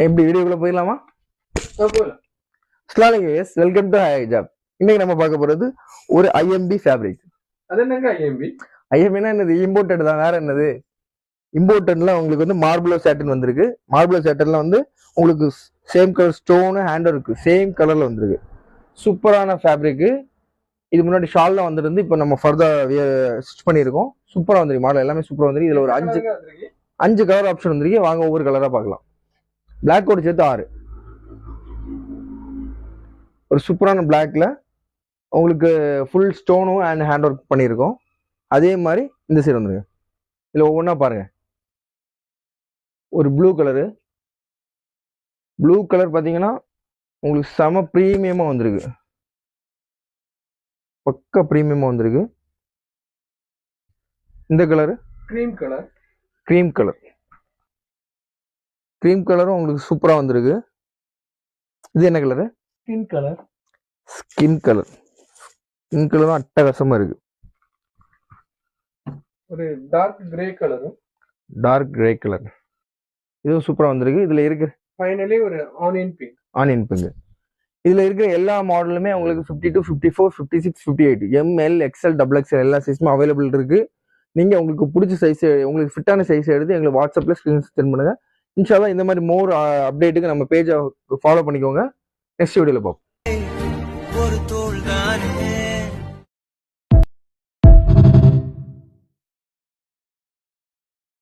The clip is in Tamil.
எப்படி வீடியோக்குள்ள போயிடலாமா? அஸ்ஸலாமு அலைக்கும், வெல்கம் டு ஹிஜாப். இன்னைக்கு நம்ம பார்க்க போறது ஒரு ஐஎம்பி ஃபேப்ரிக். அது என்னங்க ஐஎம்பி? ஐஎம்பினா என்னது? இம்போர்ட்டட் தான், வேற என்னது? இம்போர்ட்டட்ல உங்களுக்கு வந்து மார்பிளோ சேட்டன் வந்திருக்கு. மார்பிளோ சேட்டன்ல வந்து உங்களுக்கு சேம் கலர் ஸ்டோனு ஹேண்டர் இருக்கு, சேம் கலர்ல வந்திருக்கு. சூப்பரான ஃபேப்ரிக். இது முன்னாடி ஷால்ல வந்துருந்து, இப்போ நம்ம ஃபர்தர் ஸ்டிச் பண்ணியிருக்கோம். சூப்பரா வந்துருக்கு, மாடல் எல்லாமே சூப்பரா வந்துருக்கு. இதுல ஒரு அஞ்சு கலர் ஆப்ஷன் வந்திருக்கு. வாங்க ஒவ்வொரு கலரா பார்க்கலாம். பிளாக் கோட் சேர்த்து 6. ஒரு சூப்பரான பிளாக்ல உங்களுக்கு ஃபுல் ஸ்டோனும் அண்ட் ஹேண்ட் ஒர்க் பண்ணியிருக்கோம். அதே மாதிரி இந்த சைடு வந்துருங்க. இதில் ஒவ்வொன்றா பாருங்க. ஒரு ப்ளூ கலரு, ப்ளூ கலர் பார்த்தீங்கன்னா உங்களுக்கு செம ப்ரீமியமாக வந்திருக்கு, பக்கா ப்ரீமியமாக வந்திருக்கு. இந்த colour cream colour, cream colour, cream கலரும் உங்களுக்கு சூப்பராக வந்திருக்கு. இது என்ன colour? Skin colour. Skin colour, skin கலரும் அட்டகாசமாக இருக்கு. ஒரு dark grey colour, dark grey colour, இதுவும் சூப்பராக வந்திருக்கு. இதில் இருக்கு ஃபைனலி ஒரு ஆனியன் பிங்க். Onion pink. இதில் இருக்கிற எல்லா மாடலுமே உங்களுக்கு 52, 54, 56, 58 எம்எல், எக்ஸ்எல், டபுள் எக்ஸ்எல் எல்லா சைஸுமே அவைலபிள் இருக்கு. நீங்கள் உங்களுக்கு பிடிச்ச சைஸ், உங்களுக்கு ஃபிட்டான சைஸ் எடுத்து எங்களுக்கு வாட்ஸ்அப்பில் ஸ்க்ரீன் சென்ட் பண்ணுங்க. இன்ஷால்லா இந்த மாதிரி மோர் அப்டேட்டுக்கு நம்ம பேஜை ஃபாலோ பண்ணிக்கோங்க. நெக்ஸ்ட் வீடியோவில் பார்ப்போம்.